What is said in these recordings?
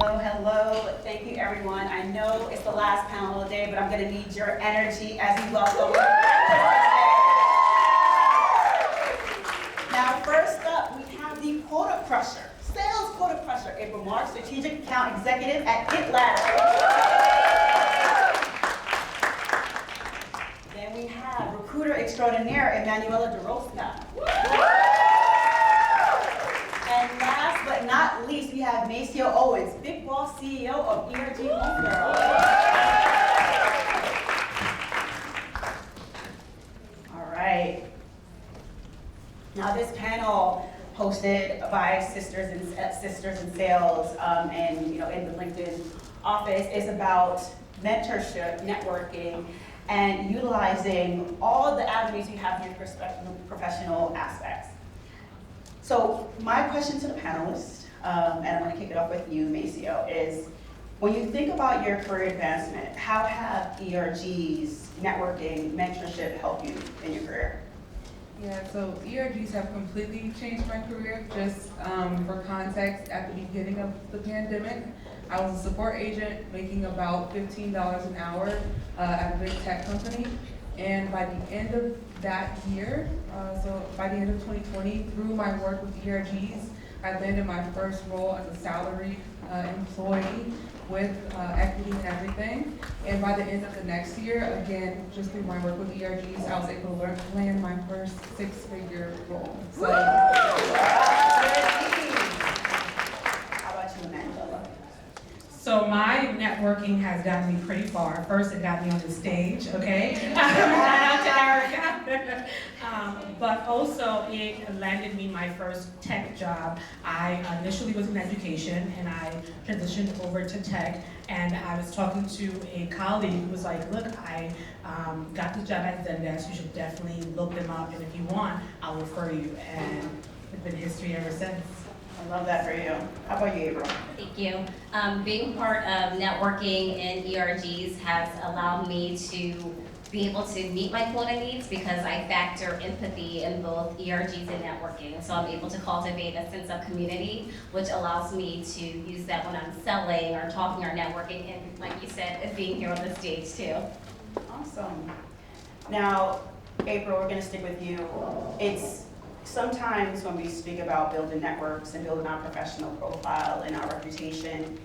Hello, hello. Thank you, everyone. I know it's the last panel of the day, but I'm going to need your energy as we welcome. Now, first up, we have the quota crusher, sales quota crusher, April Mark, Strategic Account Executive at GitLab. Then we have recruiter extraordinaire, Emmanuella Duroska. And last but not least, we have Maceo Owens, Big Boss CEO of ERG Homegirl. All right. Now this panel, hosted by Sisters in Sales, and in the LinkedIn office, is about mentorship, networking, and utilizing all the avenues you have in your professional aspects. So my question to the panelists, and I'm going to kick it off with you, Maceo, is when you think about your career advancement, how have ERGs, networking, mentorship helped you in your career? Yeah, so ERGs have completely changed my career. Just for context, at the beginning of the pandemic, I was a support agent making about $15 an hour at a big tech company. And by the end of that year, so by the end of 2020, through my work with ERGs, I landed my first role as a salaried employee with equity and everything. And by the end of the next year, again, just through my work with ERGs, I was able to land my first six-figure role. So, how about you, Emmanuella? So my networking has gotten me pretty far. First, it got me on the stage, okay? But also, it landed me my first tech job. I initially was in education, and I transitioned over to tech. And I was talking to a colleague who was like, look, I got this job at Zendesk. You should definitely look them up. And if you want, I'll refer you. And it's been history ever since. I love that for you. How about you, April? Thank you. Being part of networking in ERGs has allowed me to be able to meet my quota needs because I factor empathy in both ERGs and networking. So I'm able to cultivate a sense of community, which allows me to use that when I'm selling or talking or networking, and like you said, being here on the stage too. Awesome. Now, April, we're going to stick with you. It's sometimes when we speak about building networks and building our professional profile and our reputation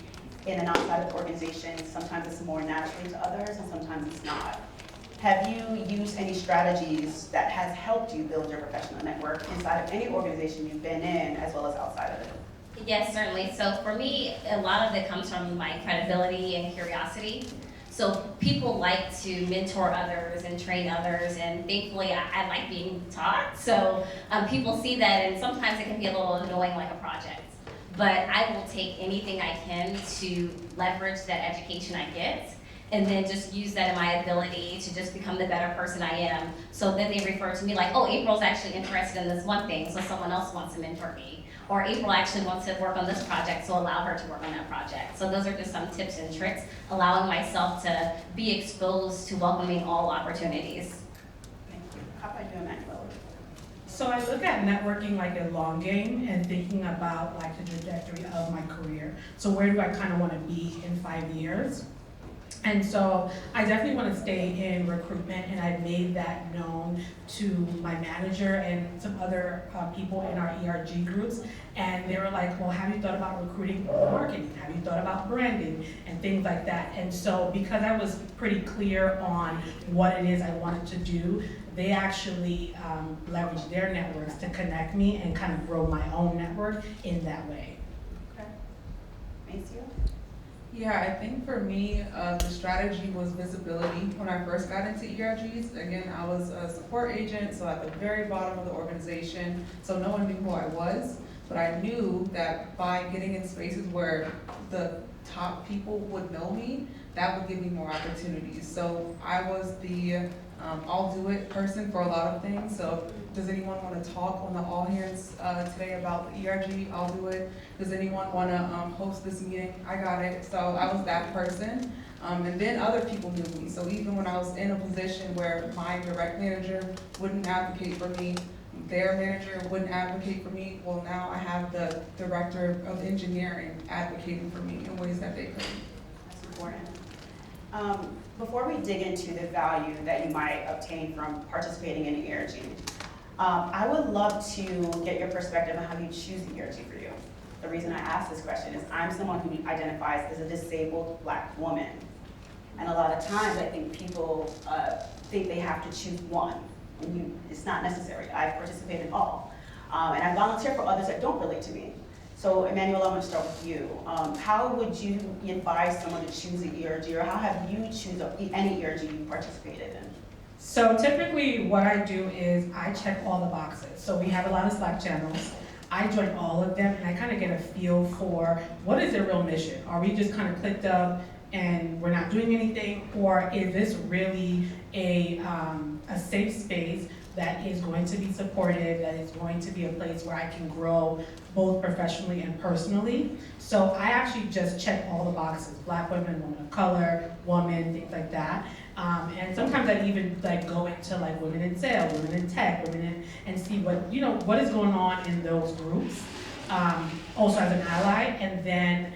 in and outside of organizations, sometimes it's more naturally to others and sometimes it's not. Have you used any strategies that has helped you build your professional network inside of any organization you've been in as well as outside of it? Yes, certainly. So for me, a lot of it comes from my credibility and curiosity. So people like to mentor others and train others, and thankfully I like being taught. So people see that, and sometimes it can be a little annoying like a project. But I will take anything I can to leverage that education I get, and then just use that in my ability to just become the better person I am. So then they refer to me like, oh, April's actually interested in this one thing, so someone else wants to mentor me. Or April actually wants to work on this project, so allow her to work on that project. So those are just some tips and tricks, allowing myself to be exposed to welcoming all opportunities. Thank you. How about you, Emmanuella? So I look at networking like a long game and thinking about like the trajectory of my career. So where do I kind of want to be in 5 years? And so I definitely want to stay in recruitment, and I've made that known to my manager and some other people in our ERG groups. And they were like, well, have you thought about recruiting or marketing? Have you thought about branding and things like that? And so because I was pretty clear on what it is I wanted to do, they actually leveraged their networks to connect me and kind of grow my own network in that way. Okay. Maceo? yeah, I think for me, the strategy was visibility. When I first got into ERGs, again, I was a support agent, so at the very bottom of the organization, so no one knew who I was. But I knew that by getting in spaces where the top people would know me, that would give me more opportunities. So I was the I'll do it person for a lot of things. So does anyone want to talk on the all hands today about the ERG? I'll do it. Does anyone want to host this meeting? I got it. So I was that person. And then other people knew me. So even when I was in a position where my direct manager wouldn't advocate for me, their manager wouldn't advocate for me, well, now I have the director of engineering advocating for me in ways that they couldn't. That's important. Before we dig into the value that you might obtain from participating in ERG, I would love to get your perspective on how you choose ERG for you. The reason I ask this question is I'm someone who identifies as a disabled Black woman. And a lot of times I think people think they have to choose one. And it's not necessary. I participate in all. And I volunteer for others that don't relate to me. So Emmanuella, I'm gonna start with you. How would you advise someone to choose an ERG, or how have you choose any ERG you participated in? So typically what I do is I check all the boxes. So we have a lot of Slack channels. I join all of them and I kind of get a feel for what is their real mission. Are we just kind of clicked up and we're not doing anything, or is this really a safe space that is going to be supportive, that is going to be a place where I can grow both professionally and personally? So I actually just check all the boxes: Black women, women of color, women, things like that. And sometimes I even like go into like women in sales, women in tech, women in, and see what is going on in those groups. Also as an ally, and then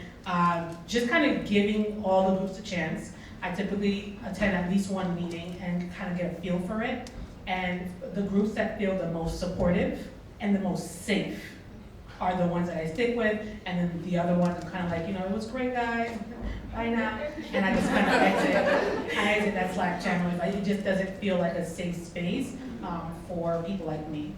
just kind of giving all the groups a chance. I typically attend at least one meeting and kind of get a feel for it. And the groups that feel the most supportive and the most safe are the ones that I stick with, and then the other ones are kind of like, it was great, guys, bye now. And I just kind of exit that Slack channel. Like, it just doesn't feel like a safe space for people like me.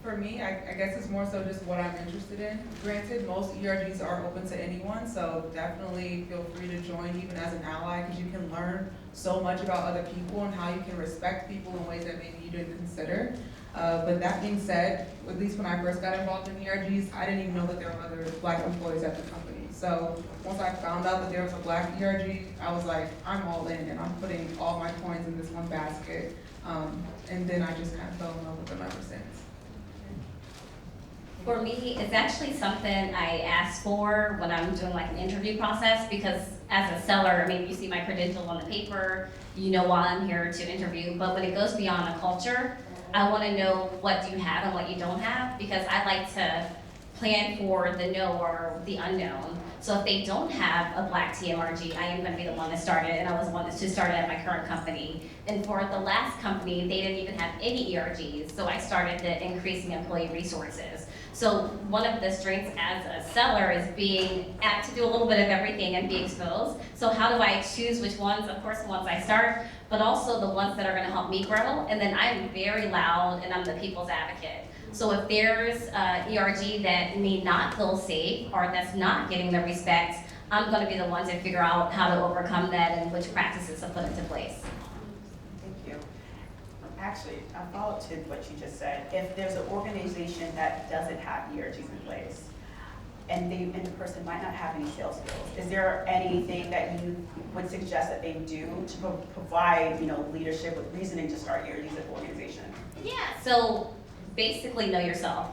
For me, I guess it's more so just what I'm interested in. Granted, most ERGs are open to anyone, so definitely feel free to join even as an ally, because you can learn so much about other people and how you can respect people in ways that maybe you didn't consider. But that being said, at least when I first got involved in ERGs, I didn't even know that there were other Black employees at the company. So once I found out that there was a Black ERG, I was like, I'm all in and I'm putting all my coins in this one basket. And then I just kind of fell in love with them ever since. For me, it's actually something I ask for when I'm doing like an interview process, because as a seller, you see my credential on the paper, you know why I'm here to interview, but when it goes beyond a culture, I want to know what do you have and what you don't have, because I like to plan for the no or the unknown. So if they don't have a Black TMRG, I am going to be the one that started, and I was the one that started at my current company. And for the last company, they didn't even have any ERGs, so I started the increasing employee resources. So one of the strengths as a seller is being apt to do a little bit of everything and be exposed. So how do I choose which ones? Of course, the ones I start, but also the ones that are going to help me grow. And then I'm very loud, and I'm the people's advocate. So if there's ERG that may not feel safe or that's not getting the respect, I'm going to be the one to figure out how to overcome that and which practices to put into place. Thank you. Actually, I follow to what you just said. If there's an organization that doesn't have ERGs in place, and the person might not have any sales skills, is there anything that you would suggest that they do to provide, leadership with reasoning to start ERGs at the organization? Yeah, so basically know yourself.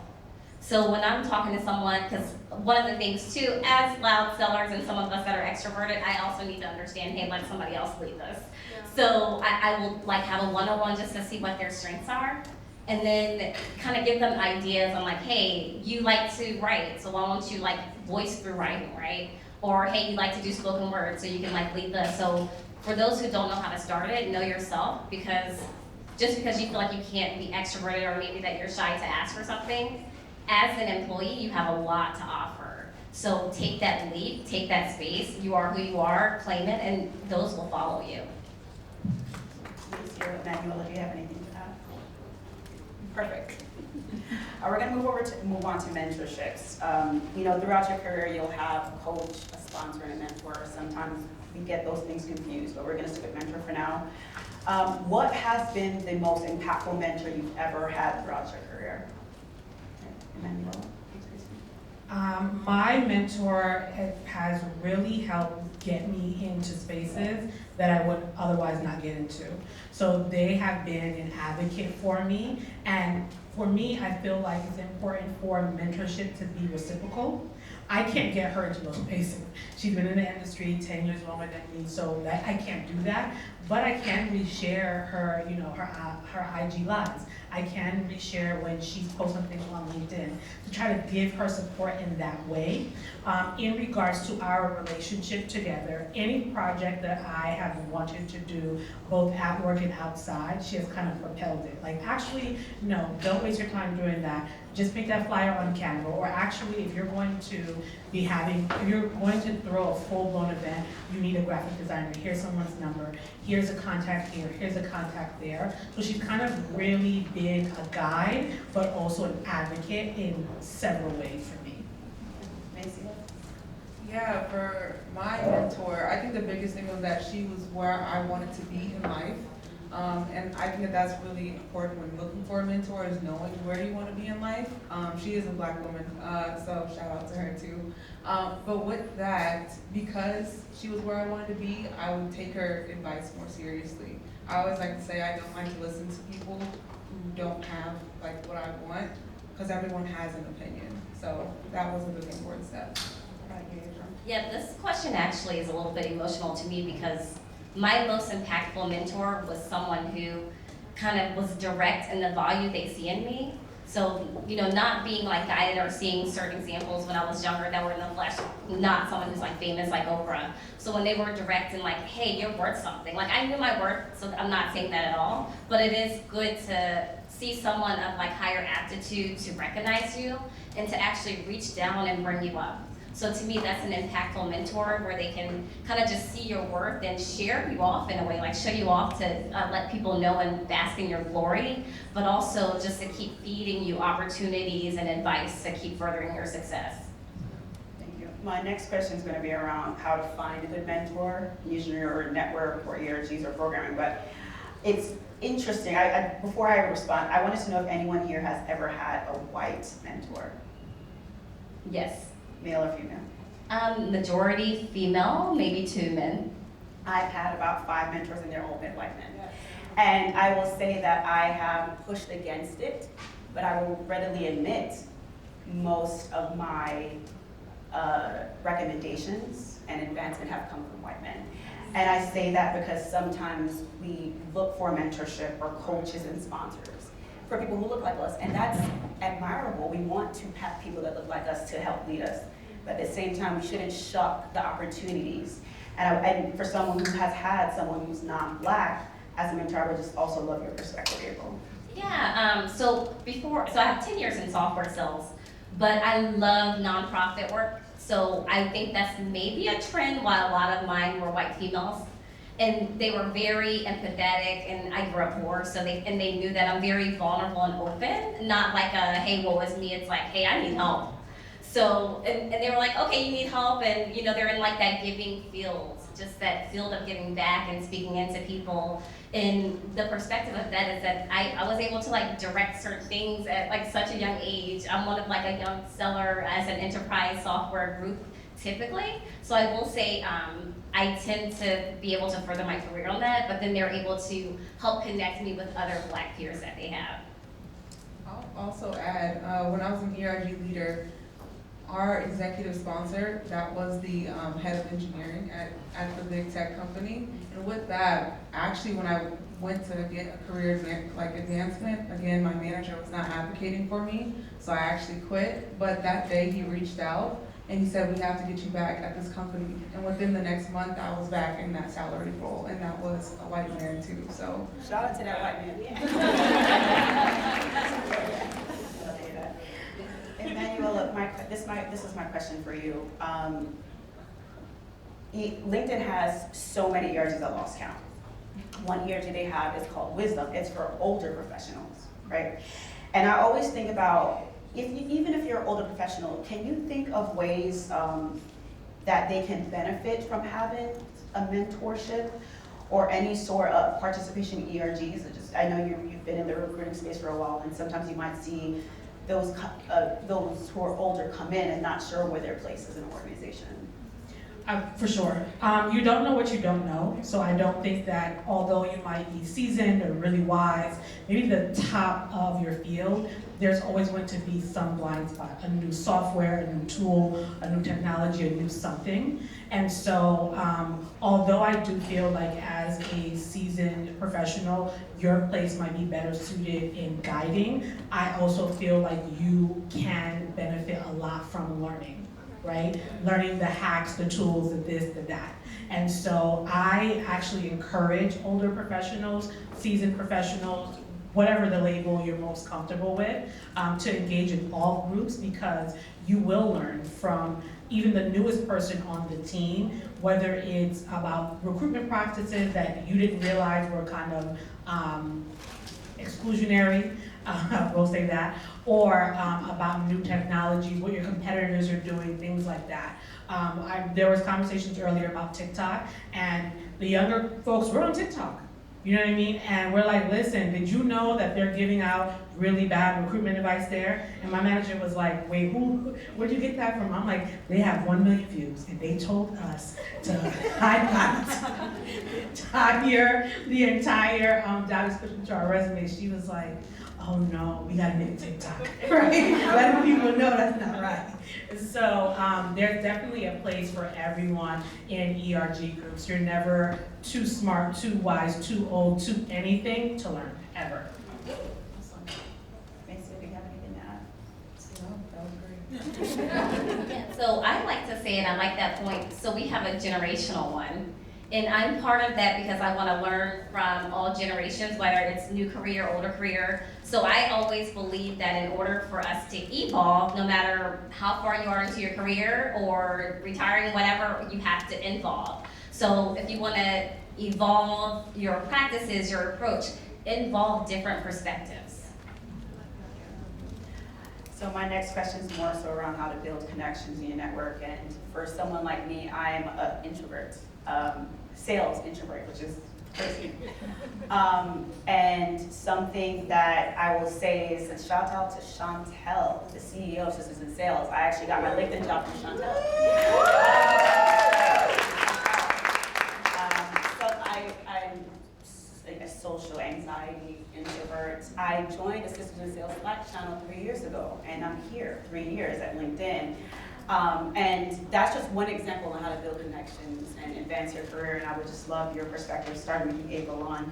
So when I'm talking to someone, because one of the things too, as loud sellers and some of us that are extroverted, I also need to understand, hey, let somebody else lead this. Yeah. So I will have a one-on-one just to see what their strengths are, and then kind of give them ideas on hey, you like to write, so why don't you voice through writing, right? Or hey, you like to do spoken word, so you can lead this. So for those who don't know how to start it, know yourself, because just because you feel like you can't be extroverted or maybe that you're shy to ask for something, as an employee, you have a lot to offer. So take that leap, take that space. You are who you are, claim it, and those will follow you. Emmanuella, do you have anything to add? Perfect. We're going to move on to mentorships. Throughout your career, you'll have a coach, a sponsor, and a mentor. Sometimes we get those things confused, but we're going to stick with mentor for now. What has been the most impactful mentor you've ever had throughout your career? Emmanuella? My mentor has really helped get me into spaces that I would otherwise not get into. So they have been an advocate for me, and for me, I feel like it's important for mentorship to be reciprocal. I can't get her into those spaces. She's been in the industry 10 years longer than me, so that I can't do that. But I can reshare her, her IG lives. I can reshare when she's posting things on LinkedIn to try to give her support in that way. In regards to our relationship together, any project that I have wanted to do, both at work and outside, she has kind of propelled it. Like, actually, no, don't waste your time doing that. Just make that flyer on Canva, or actually, if you're going to if you're going to throw a full-blown event, you need a graphic designer. Here's someone's number. Here's a contact here. Here's a contact there. So she's kind of really been a guide, but also an advocate in several ways for me. Maceo? Yeah, for my mentor, I think the biggest thing was that she was where I wanted to be in life. And I think that that's really important when looking for a mentor, is knowing where you want to be in life. She is a Black woman, so shout out to her too. But with that, because she was where I wanted to be, I would take her advice more seriously. I always like to say I don't like to listen to people who don't have like what I want, because everyone has an opinion. So that was a really important step. Yeah, this question actually is a little bit emotional to me because my most impactful mentor was someone who kind of was direct in the value they see in me. So, not being like guided or seeing certain examples when I was younger that were in the flesh, not someone who's like famous like Oprah. So when they were direct and like, hey, you're worth something. Like, I knew my worth, so I'm not saying that at all, but it is good to see someone of like higher aptitude to recognize you and to actually reach down and bring you up. So to me, that's an impactful mentor where they can kind of just see your worth and share you off in a way, like show you off to let people know and bask in your glory, but also just to keep feeding you opportunities and advice to keep furthering your success. Thank you. My next question is going to be around how to find a good mentor, using your network or ERGs or programming, but it's interesting. Before I respond, I wanted to know if anyone here has ever had a white mentor, Yes. male or female. Majority female, maybe 2 men. I've had about 5 mentors and they're all been white men. And I will say that I have pushed against it, but I will readily admit most of my recommendations and advancement have come from white men. And I say that because sometimes we look for mentorship or coaches and sponsors for people who look like us, and that's admirable. We want to have people that look like us to help lead us, but at the same time, we shouldn't shut the opportunities. And for someone who has had someone who's non-Black as a mentor, I would just also love your perspective, April. Yeah, so I have 10 years in software sales, but I love nonprofit work. So I think that's maybe a trend while a lot of mine were white females. And they were very empathetic, and I grew up poor, so they knew that I'm very vulnerable and open, not like a, hey, woe is me, it's like, hey, I need help. So, and they were like, okay, you need help, and they're in like that giving field, just that field of giving back and speaking into people. And the perspective of that is that I was able to like direct certain things at like such a young age. I'm one of like a young seller as an enterprise software group typically. So I will say I tend to be able to further my career on that, but then they're able to help connect me with other Black peers that they have. I'll also add, when I was an ERG leader, our executive sponsor, that was the head of engineering at the big tech company. And with that, actually when I went to get a career advancement, again, my manager was not advocating for me, so I actually quit. But that day he reached out and he said, we have to get you back at this company. And within the next month, I was back in that salary role, and that was a white man too, so. Shout out to that white man. Emmanuella, this is my question for you. LinkedIn has so many ERGs I lost count. One ERG they have is called Wisdom. It's for older professionals, right? And I always think about, even if you're an older professional, can you think of ways that they can benefit from having a mentorship or any sort of participation in ERGs? I know you've been in the recruiting space for a while, and sometimes you might see those who are older come in and not sure where their place is in an organization. For sure. You don't know what you don't know. So I don't think that although you might be seasoned or really wise, maybe the top of your field, there's always going to be some blind spot, a new software, a new tool, a new technology, a new something. And so although I do feel like as a seasoned professional, your place might be better suited in guiding, I also feel like you can benefit a lot from learning. Right? Learning the hacks, the tools, the this, the that. And so I actually encourage older professionals, seasoned professionals, whatever the label you're most comfortable with, to engage in all groups, because you will learn from even the newest person on the team, whether it's about recruitment practices that you didn't realize were kind of exclusionary, we'll say that, or about new technology, what your competitors are doing, things like that. There was conversations earlier about TikTok, and the younger folks were on TikTok. You know what I mean? And we're like, listen, did you know that they're giving out really bad recruitment advice there? And my manager was like, wait, where'd you get that from? I'm like, they have 1 million views, and they told us to highlight the entire job description to our resume. She was like, oh no, we gotta make TikTok, right? Letting people know that's not right. So there's definitely a place for everyone in ERG groups. You're never too smart, too wise, too old, too anything to learn, ever. Awesome. Maceo, do you have anything to add? No, that was great. Yeah, so I like to say, and I like that point, so we have a generational one. And I'm part of that because I want to learn from all generations, whether it's new career, older career. So I always believe that in order for us to evolve, no matter how far you are into your career or retiring, whatever, you have to involve. So if you want to evolve your practices, your approach, involve different perspectives. So my next question is more so around how to build connections in your network. And for someone like me, I'm an introvert, sales introvert, which is crazy. And something that I will say is a shout out to Chantel, the CEO of Sisters in Sales. I actually got my LinkedIn job from Chantel. I'm like a social anxiety introvert. I joined the Sisters in Sales Slack channel 3 years ago, and I'm here 3 years at LinkedIn. And that's just one example on how to build connections and advance your career. And I would just love your perspective, starting with you, April, on,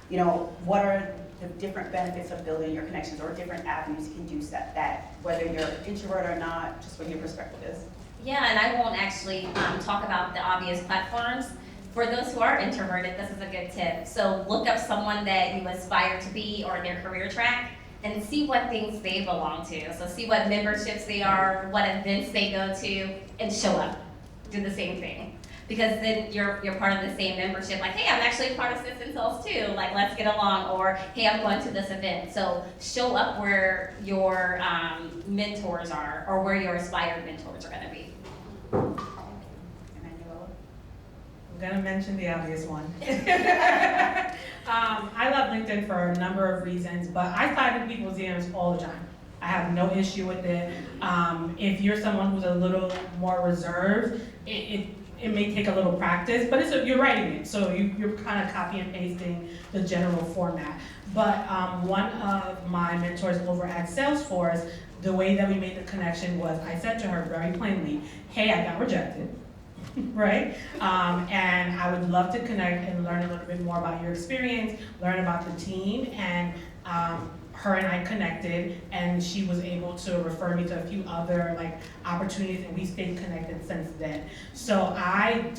you know, what are the different benefits of building your connections or different avenues you can do that, whether you're an introvert or not, just what your perspective is. Yeah, and I won't actually talk about the obvious platforms. For those who are introverted, this is a good tip. So look up someone that you aspire to be or their career track, and see what things they belong to. So see what memberships they are, what events they go to, and show up. Do the same thing. Because then you're part of the same membership. Like, hey, I'm actually part of Sisters Sales too. Like, let's get along. Or, hey, I'm going to this event. So show up where your mentors are, or where your aspired mentors are going to be. Emmanuella? I'm gonna mention the obvious one. I love LinkedIn for a number of reasons, but I slide in people's DMs all the time. I have no issue with it. If you're someone who's a little more reserved, it may take a little practice, but you're writing it, so you're kind of copy and pasting the general format. But one of my mentors over at Salesforce, the way that we made the connection was I said to her very plainly, hey, I got rejected. Right? And I would love to connect and learn a little bit more about your experience, learn about the team, and her and I connected, and she was able to refer me to a few other opportunities, and we stayed connected since then. So I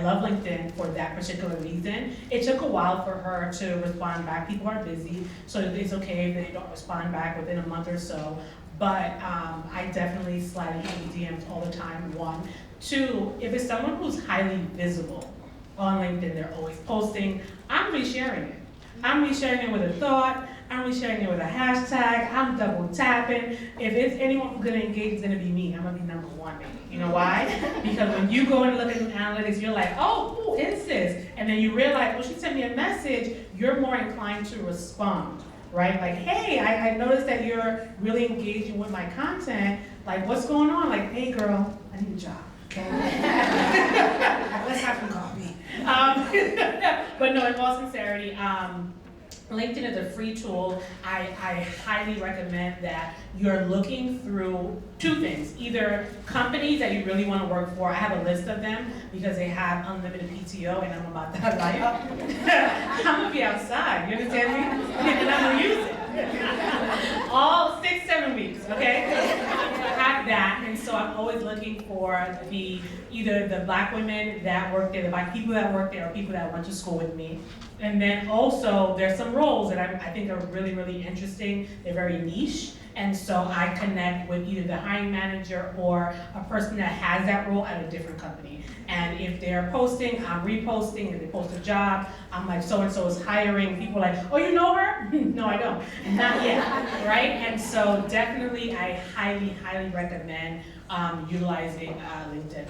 love LinkedIn for that particular reason. It took a while for her to respond back. People are busy, so it's okay if they don't respond back within a month or so. But I definitely slide into DMs all the time, one. Two, if it's someone who's highly visible on LinkedIn, they're always posting, I'm resharing it. I'm resharing it with a thought, I'm resharing it with a hashtag, I'm double tapping. If it's anyone who's gonna engage, it's gonna be me. I'm gonna be number one, maybe. You know why? Because when you go and look at the analytics, you're like, oh, who is this? And then you realize, well, she sent me a message, you're more inclined to respond, right? Like, hey, I noticed that you're really engaging with my content. Like, what's going on? Like, hey girl, I need a job. Let's have some coffee. But no, in all sincerity, LinkedIn is a free tool. I highly recommend that you're looking through two things. Either companies that you really want to work for. I have a list of them because they have unlimited PTO and I'm about that life. I'm going to be outside, you understand me? And I'm going to use it. All 6-7 weeks, okay? I have that, and so I'm always looking for either the black women that work there, the black people that work there, or people that went to school with me. And then also, there's some roles that I think are really, really interesting. They're very niche. And so I connect with either the hiring manager or a person that has that role at a different company. And if they're posting, I'm reposting. If they post a job, I'm like, so-and-so is hiring. People are like, oh, you know her? No, I don't. Not yet, right? And so definitely, I highly, highly recommend utilizing LinkedIn.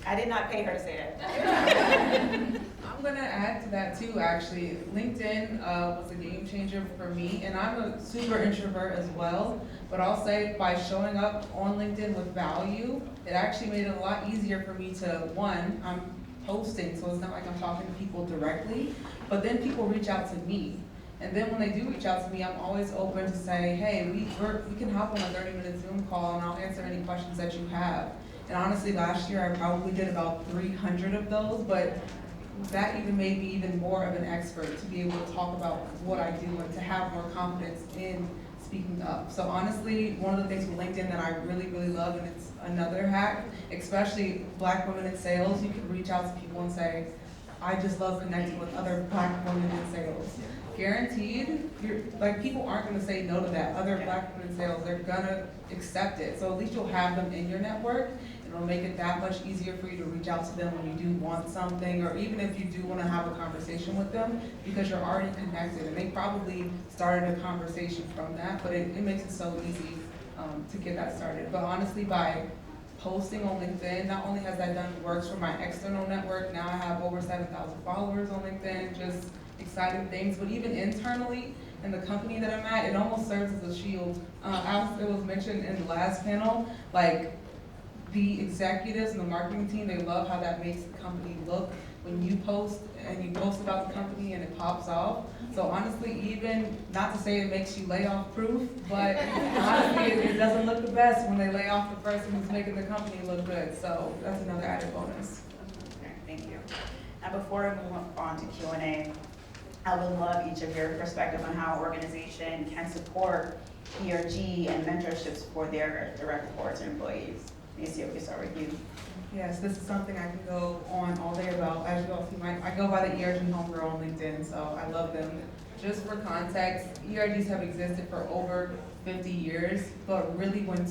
I did not pay her to say that. I'm gonna add to that too, actually. LinkedIn was a game changer for me, and I'm a super introvert as well, but I'll say by showing up on LinkedIn with value, it actually made it a lot easier for me to, one, I'm posting, so it's not like I'm talking to people directly, but then people reach out to me. And then when they do reach out to me, I'm always open to say, hey, we can hop on a 30-minute Zoom call and I'll answer any questions that you have. And honestly, last year I probably did about 300 of those, but that even made me even more of an expert to be able to talk about what I do and to have more confidence in speaking up. So honestly, one of the things with LinkedIn that I really, really love, and it's another hack, especially black women in sales, you can reach out to people and say, I just love connecting with other black women in sales. Guaranteed, people aren't gonna say no to that. Other black women in sales, they're gonna accept it. So at least you'll have them in your network. It'll make it that much easier for you to reach out to them when you do want something, or even if you do want to have a conversation with them, because you're already connected. And they probably started a conversation from that, but it makes it so easy to get that started. But honestly, by posting on LinkedIn, not only has that done works for my external network, now I have over 7,000 followers on LinkedIn, just exciting things, but even internally, in the company that I'm at, it almost serves as a shield. As it was mentioned in the last panel, like, the executives and the marketing team, they love how that makes the company look when you post and you post about the company and it pops off. So honestly, even, not to say it makes you layoff proof, but honestly, it doesn't look the best when they lay off the person who's making the company look good. So that's another added bonus. Okay, thank you. And before we move on to Q&A, I would love each of your perspective on how an organization can support ERG and mentorships for their direct reports and employees. Maceo, we start with you. Yes, this is something I can go on all day about. As you all see, I go by the ERG homegirl on LinkedIn, so I love them. Just for context, ERGs have existed for over 50 years, but really when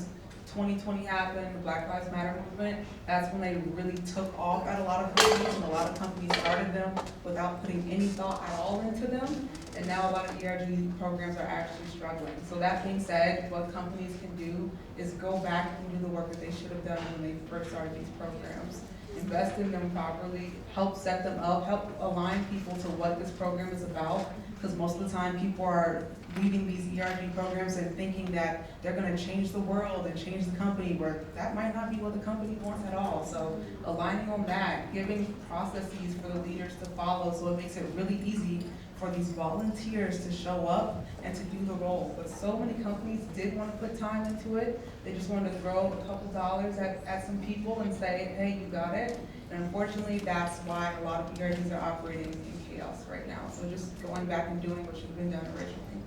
2020 happened, the Black Lives Matter movement, that's when they really took off at a lot of companies, and a lot of companies started them without putting any thought at all into them. And now a lot of ERG programs are actually struggling. So that being said, what companies can do is go back and do the work that they should have done when they first started these programs. Invest in them properly, help set them up, help align people to what this program is about. Because most of the time people are leaving these ERG programs and thinking that they're gonna change the world and change the company, where that might not be what the company wants at all. So aligning on that, giving processes for the leaders to follow, so it makes it really easy for these volunteers to show up and to do the role. But so many companies did want to put time into it. They just wanted to throw a couple dollars at some people and say, hey, you got it. And unfortunately, that's why a lot of ERGs are operating in chaos right now. So just going back and doing what should have been done originally.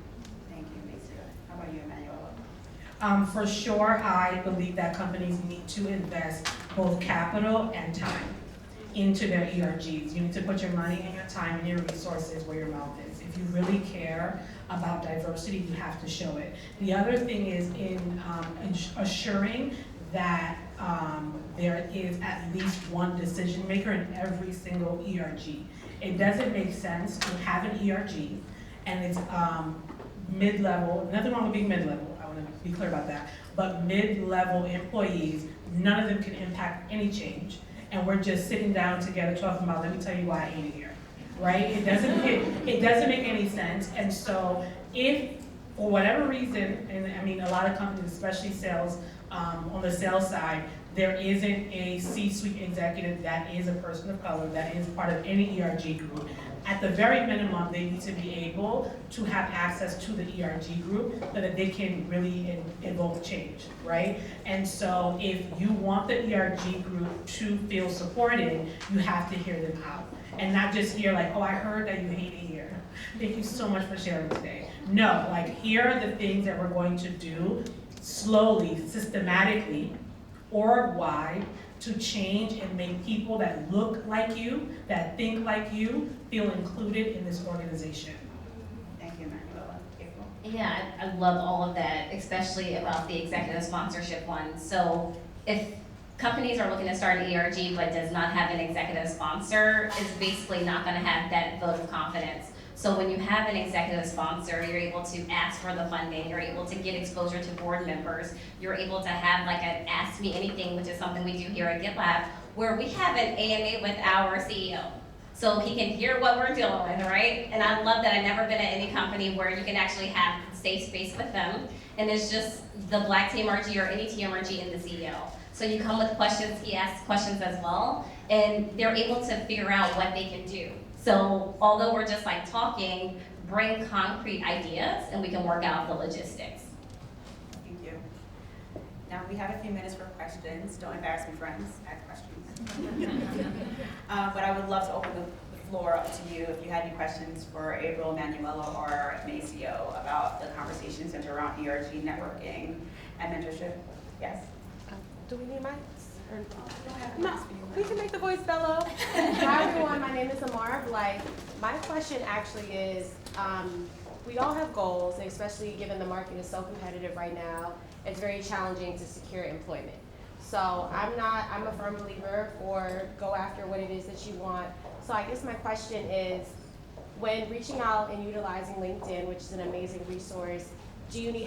Thank you, Maceo. How about you, Emmanuella? For sure, I believe that companies need to invest both capital and time into their ERGs. You need to put your money and your time and your resources where your mouth is. If you really care about diversity, you have to show it. The other thing is in assuring that there is at least one decision maker in every single ERG. It doesn't make sense to have an ERG and it's mid-level, nothing wrong with being mid-level, I want to be clear about that, but mid-level employees, none of them can impact any change. And we're just sitting down together talking about, let me tell you why I hate it here, right? It doesn't make any sense. And so if, for whatever reason, and I mean, a lot of companies, especially sales, on the sales side, there isn't a C-suite executive that is a person of color, that is part of any ERG group. At the very minimum, they need to be able to have access to the ERG group so that they can really invoke change, right? And so if you want the ERG group to feel supported, you have to hear them out. And not just hear like, oh, I heard that you hate it here. Thank you so much for sharing today. No, like here are the things that we're going to do slowly, systematically, org-wide, to change and make people that look like you, that think like you, feel included in this organization. Thank you, Emmanuella. April? Yeah, I love all of that, especially about the executive sponsorship one. So if companies are looking to start an ERG but does not have an executive sponsor, it's basically not gonna have that vote of confidence. So when you have an executive sponsor, you're able to ask for the funding, you're able to get exposure to board members, you're able to have like an Ask Me Anything, which is something we do here at GitLab, where we have an AMA with our CEO. So he can hear what we're dealing with, right? And I love that I've never been at any company where you can actually have safe space with them, and it's just the Black TMRG or any TMRG and the CEO. So you come with questions, he asks questions as well, and they're able to figure out what they can do. So although we're just like talking, bring concrete ideas and we can work out the logistics. Thank you. Now we have a few minutes for questions. Don't embarrass me, friends. Ask questions. But I would love to open the floor up to you if you had any questions for April, Emmanuella, or Maceo about the conversation centered around ERG networking and mentorship. Yes? Do we need mics? No, we can make the voice bellow. Hi everyone, my name is Amara Blythe. My question actually is, we all have goals, and especially given the market is so competitive right now, it's very challenging to secure employment. So I'm a firm believer for go after what it is that you want. So I guess my question is, when reaching out and utilizing LinkedIn, which is an amazing resource,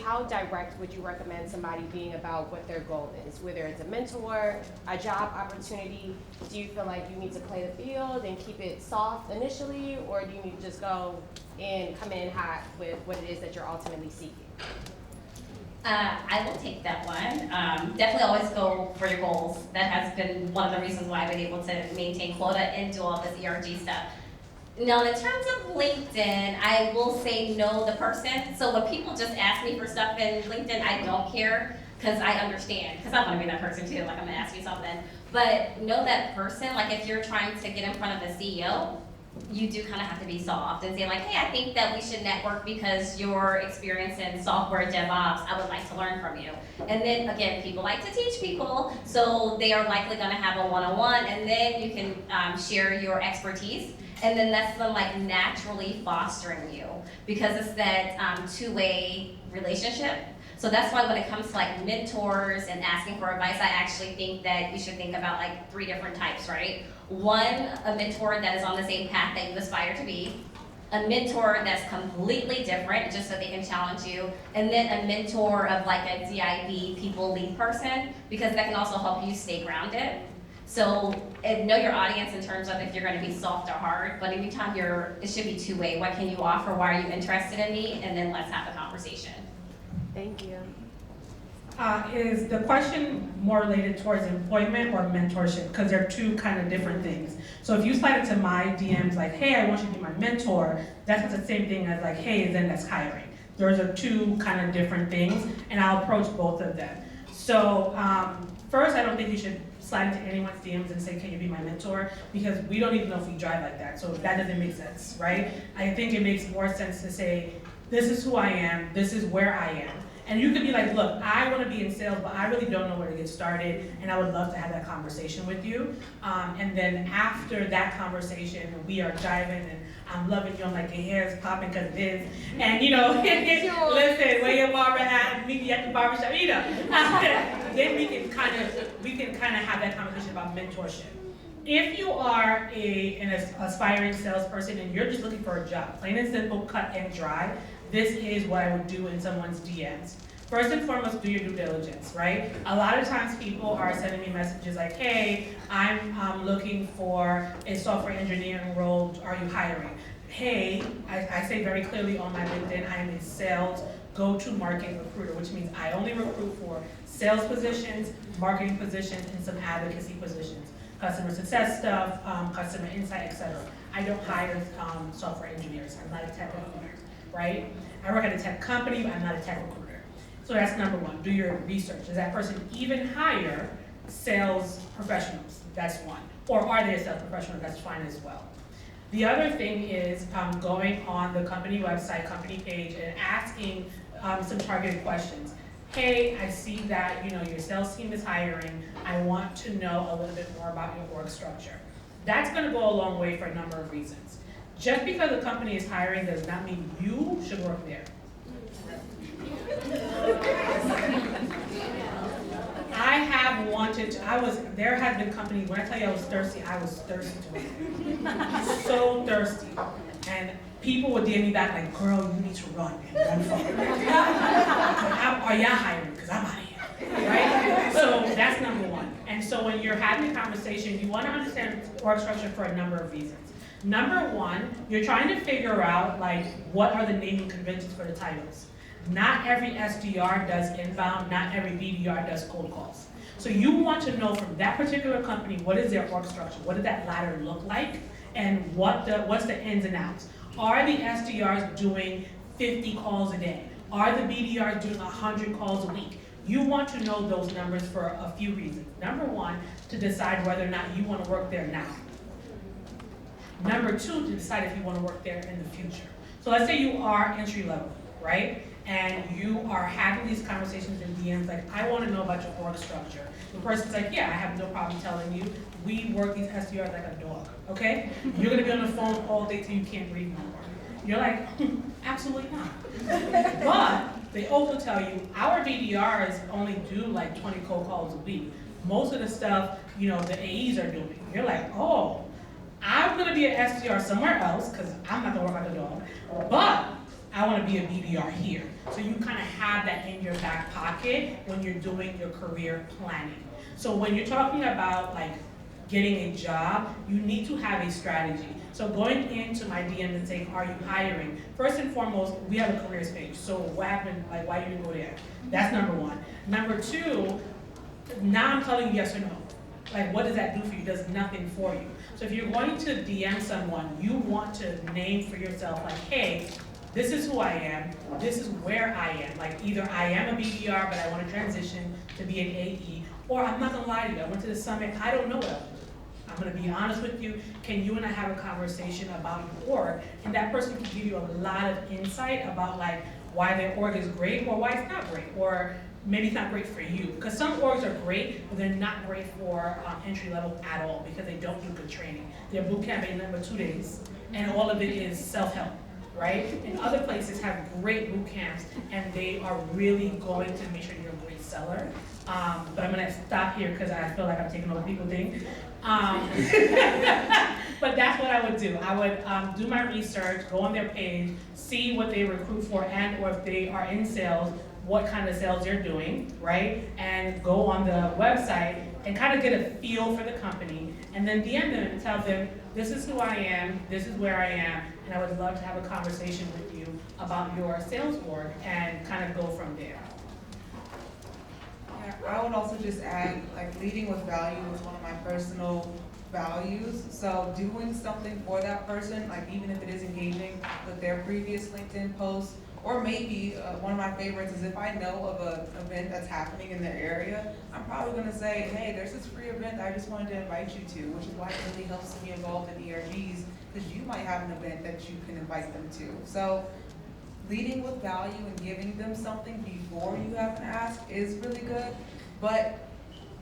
how direct would you recommend somebody being about what their goal is? Whether it's a mentor, a job opportunity, do you feel like you need to play the field and keep it soft initially, or do you need to just go and come in hot with what it is that you're ultimately seeking? I will take that one. Definitely always go for your goals. That has been one of the reasons why I've been able to maintain quota and do all this ERG stuff. Now, in terms of LinkedIn, I will say know the person. So when people just ask me for stuff in LinkedIn, I don't care because I understand. Because I want to be that person too, like I'm going to ask you something. But know that person, like if you're trying to get in front of the CEO, you do kind of have to be soft and say like, hey, I think that we should network because your experience in software DevOps, I would like to learn from you. And then again, people like to teach people, so they are likely going to have a one-on-one, and then you can share your expertise. And then that's them like naturally fostering you because it's that two-way relationship. So that's why when it comes to like mentors and asking for advice, I actually think that you should think about like 3 different types, right? One, a mentor that is on the same path that you aspire to be. A mentor that's completely different just so they can challenge you. And then a mentor of like a DIB people lead person because that can also help you stay grounded. So know your audience in terms of if you're going to be soft or hard, but anytime it should be two-way. What can you offer? Why are you interested in me? And then let's have a conversation. Thank you. Is the question more related towards employment or mentorship? Because they're 2 kind of different things. So if you slide into my DMs like, hey, I want you to be my mentor, that's not the same thing as like, hey, then that's hiring. Those are 2 kind of different things, and I'll approach both of them. So first, I don't think you should slide into anyone's DMs and say, can you be my mentor? Because we don't even know if we drive like that, so that doesn't make sense, right? I think it makes more sense to say, this is who I am, this is where I am. And you could be like, look, I want to be in sales, but I really don't know where to get started, and I would love to have that conversation with you. And then after that conversation, we are diving, and I'm loving you, I'm like, your hair is popping because it is. And listen, where your barber at, meet me at the barbershop, then we can kind of have that conversation about mentorship. If you are an aspiring salesperson and you're just looking for a job, plain and simple, cut and dry, this is what I would do in someone's DMs. First and foremost, do your due diligence, right? A lot of times people are sending me messages like, hey, I'm looking for a software engineering role, are you hiring? Hey, I say very clearly on my LinkedIn, I am a sales go-to-market recruiter, which means I only recruit for sales positions, marketing positions, and some advocacy positions, customer success stuff, customer insight, etc. I don't hire software engineers. I'm not a tech recruiter, right? I work at a tech company, but I'm not a tech recruiter. So that's number one. Do your research. Does that person even hire sales professionals? That's one. Or are they a sales professional? That's fine as well. The other thing is going on the company website, company page, and asking some targeted questions. Hey, I see that your sales team is hiring. I want to know a little bit more about your org structure. That's going to go a long way for a number of reasons. Just because a company is hiring does not mean you should work there. There have been companies, when I tell you I was thirsty to work there. So thirsty. And people would DM me back like, girl, you need to run and run far. Are y'all hiring? Because I'm out of here, right? So that's number one. And so when you're having a conversation, you want to understand org structure for a number of reasons. Number one, you're trying to figure out what are the naming conventions for the titles. Not every SDR does inbound, not every BDR does cold calls. So you want to know from that particular company, what is their org structure? What does that ladder look like? And what's the ins and outs? Are the SDRs doing 50 calls a day? Are the BDRs doing 100 calls a week? You want to know those numbers for a few reasons. Number one, to decide whether or not you want to work there now. Number two, to decide if you want to work there in the future. So let's say you are entry level, right? And you are having these conversations in DMs like, I want to know about your org structure. The person's like, yeah, I have no problem telling you. We work these SDRs like a dog, okay? You're going to be on the phone all day till you can't breathe no more. You're like, absolutely not. But they also tell you, our BDRs only do 20 cold calls a week. Most of the stuff, the AEs are doing. You're like, oh, I'm going to be an SDR somewhere else because I'm not going to work like a dog. But I want to be a BDR here. So you kind of have that in your back pocket when you're doing your career planning. So when you're talking about getting a job, you need to have a strategy. So going into my DM and saying, are you hiring? First and foremost, we have a careers page. So what happened, why you didn't go there? That's number one. Number two, now I'm telling you yes or no. What does that do for you? It does nothing for you. So if you're going to DM someone, you want to name for yourself hey, this is who I am, this is where I am. Either I am a BDR, but I want to transition to be an AE, or I'm not gonna lie to you, I went to the summit, I don't know what else to do. I'm gonna be honest with you, can you and I have a conversation about your org? And that person can give you a lot of insight about why their org is great or why it's not great, or maybe it's not great for you. Because some orgs are great, but they're not great for entry level at all because they don't do good training. Their boot camp ain't number 2 days, and all of it is self-help. Right? And other places have great boot camps and they are really going to make sure you're a great seller. But I'm gonna stop here because I feel like I'm taking over people's thing. But that's what I would do. I would do my research, go on their page, see what they recruit for and or if they are in sales, what kind of sales they're doing, right? And go on the website and kind of get a feel for the company and then DM them and tell them, this is who I am, this is where I am, and I would love to have a conversation with you about your sales org and kind of go from there. Yeah, I would also just add, leading with value is one of my personal values. So doing something for that person, even if it is engaging with their previous LinkedIn posts, or maybe one of my favorites is if I know of an event that's happening in their area, I'm probably going to say, hey, there's this free event that I just wanted to invite you to, which is why it really helps to be involved in ERGs, because you might have an event that you can invite them to. So leading with value and giving them something before you have an ask is really good. But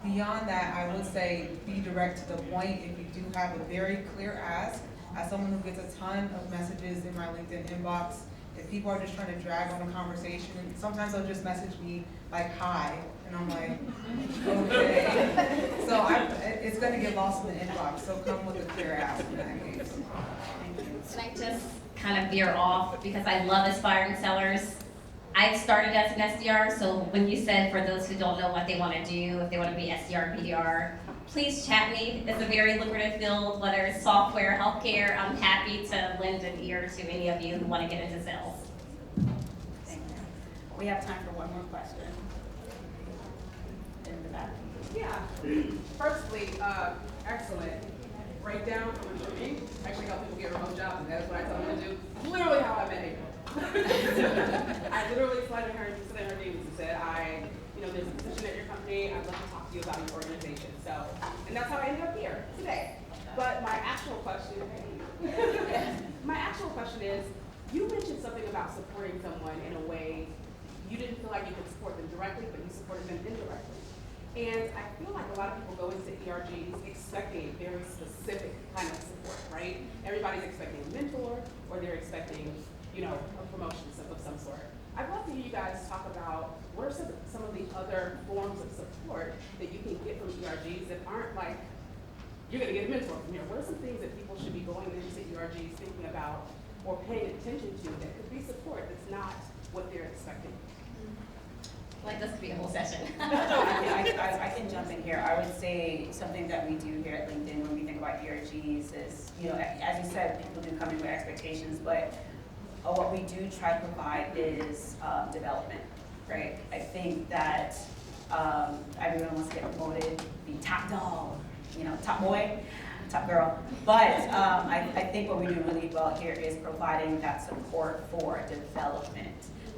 beyond that, I would say be direct to the point. If you do have a very clear ask, as someone who gets a ton of messages in my LinkedIn inbox, if people are just trying to drag on a conversation, sometimes they'll just message me hi, and I'm like, okay. So it's going to get lost in the inbox, so come with a clear ask in that case. Can I just kind of veer off, because I love aspiring sellers. I started as an SDR, so when you said for those who don't know what they want to do, if they want to be SDR, BDR, please chat me. It's a very lucrative field, whether it's software, healthcare. I'm happy to lend an ear to any of you who want to get into sales. We have time for one more question. In the back. Yeah. Firstly, excellent. Breakdown from a dream. Actually help people get remote jobs, and that's what I tell them to do. Literally how I met April. I literally slid in her DMs and said, there's a position at your company. I'd love to talk to you about your organization. So, and that's how I ended up here today. But my actual question is, you mentioned something about supporting someone in a way you didn't feel like you could support them directly, but you supported them indirectly. And I feel like a lot of people go into ERGs expecting a very specific kind of support, right? Everybody's expecting a mentor, or they're expecting, a promotion of some sort. I'd love to hear you guys talk about what are some of the other forms of support that you can get from ERGs that aren't like, you're gonna get a mentor from here. What are some things that people should be going into ERGs thinking about or paying attention to that could be support that's not what they're expecting? Like, this could be a whole session. I can jump in here. I would say something that we do here at LinkedIn when we think about ERGs is, as you said, people do come in with expectations, but what we do try to provide is development, right? I think that everyone wants to get promoted, be top dog, top boy, top girl. But I think what we do really well here is providing that support for development,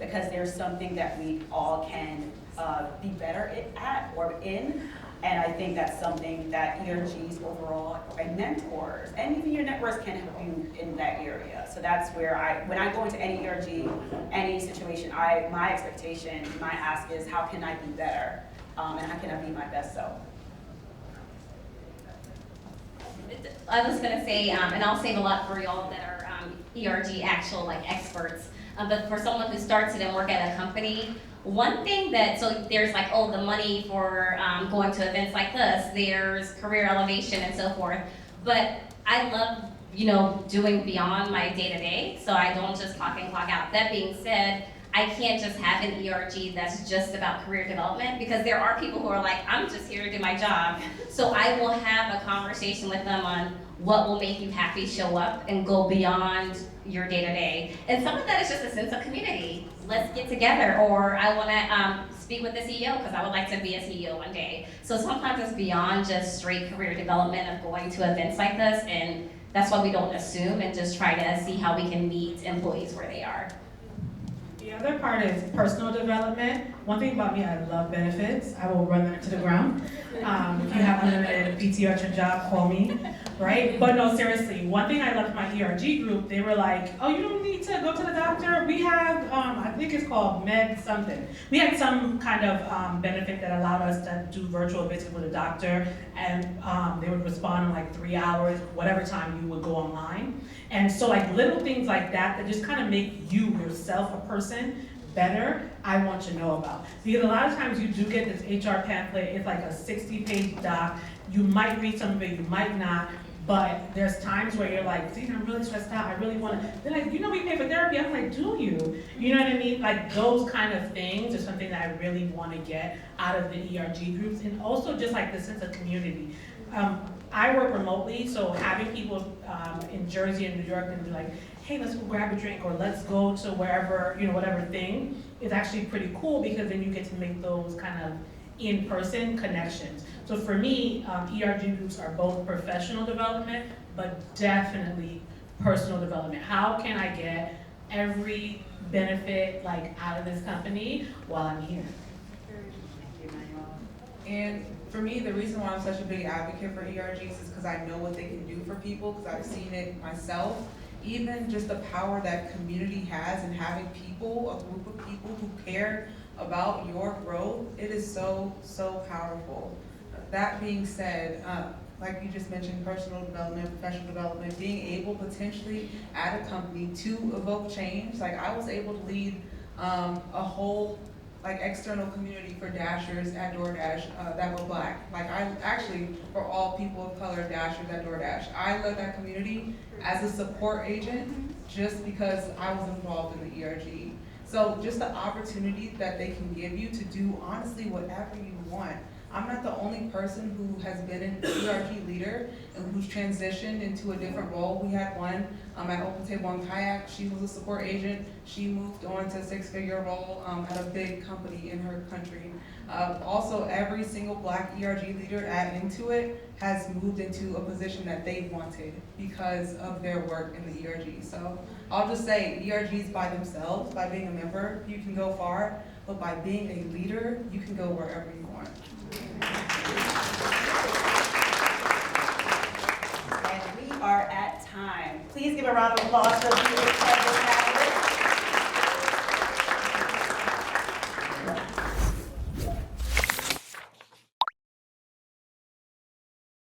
because there's something that we all can be better at or in. And I think that's something that ERGs overall, and mentors, and even your networks can help you in that area. So that's where when I go into any ERG, any situation, my expectation, my ask is, how can I be better? And how can I be my best self? I was gonna say, and I'll save a lot for y'all that are ERG actual experts, but for someone who starts it and work at a company, one thing so there's the money for going to events like this, there's career elevation and so forth, but I love, doing beyond my day-to-day, so I don't just clock in, clock out. That being said, I can't just have an ERG that's just about career development, because there are people who are like, I'm just here to do my job. So I will have a conversation with them on what will make you happy, show up, and go beyond your day-to-day. And some of that is just a sense of community. Let's get together, or I want to speak with the CEO because I would like to be a CEO one day. So sometimes it's beyond just straight career development of going to events like this, and that's why we don't assume and just try to see how we can meet employees where they are. The other part is personal development. One thing about me, I love benefits. I will run that to the ground. If you have unlimited PTO at your job, call me, right? But no, seriously, one thing I loved my ERG group, they were like, oh, you don't need to go to the doctor. We have, I think it's called med something. We had some kind of benefit that allowed us to do virtual visits with a doctor, and they would respond in like 3 hours, whatever time you would go online. And so little things like that just kind of make you yourself, a person, better, I want to know about. Because a lot of times you do get this HR pamphlet, it's like a 60-page doc. You might read some of it, you might not, but there's times where you're like, see, I'm really stressed out, I really want to, they're like, we pay for therapy. I'm like, do you? You know what I mean? Those kind of things are something that I really want to get out of the ERG groups, and also just the sense of community. I work remotely, so having people in Jersey and New York and be like, hey, let's go grab a drink, or let's go to wherever, whatever thing, is actually pretty cool, because then you get to make those kind of in-person connections. So for me, ERG groups are both professional development, but definitely personal development. How can I get every benefit out of this company while I'm here? And for me, the reason why I'm such a big advocate for ERGs is because I know what they can do for people, because I've seen it myself. Even just the power that community has, and having people, a group of people who care about your growth, it is so, so powerful. That being said, like you just mentioned, personal development, professional development, being able potentially at a company to evoke change. I was able to lead a whole external community for Dashers at DoorDash that were Black. I actually, for all people of color Dashers at DoorDash, I led that community as a support agent just because I was involved in the ERG. So just the opportunity that they can give you to do honestly whatever you want. I'm not the only person who has been an ERG leader and who's transitioned into a different role. We had one at Open Table and Kayak. She was a support agent. She moved on to a 6-figure role at a big company in her country. Also, every single Black ERG leader at Intuit has moved into a position that they wanted because of their work in the ERG. So I'll just say, ERGs by themselves, by being a member, you can go far, but by being a leader, you can go wherever you want. And we are at time. Please give a round of applause for the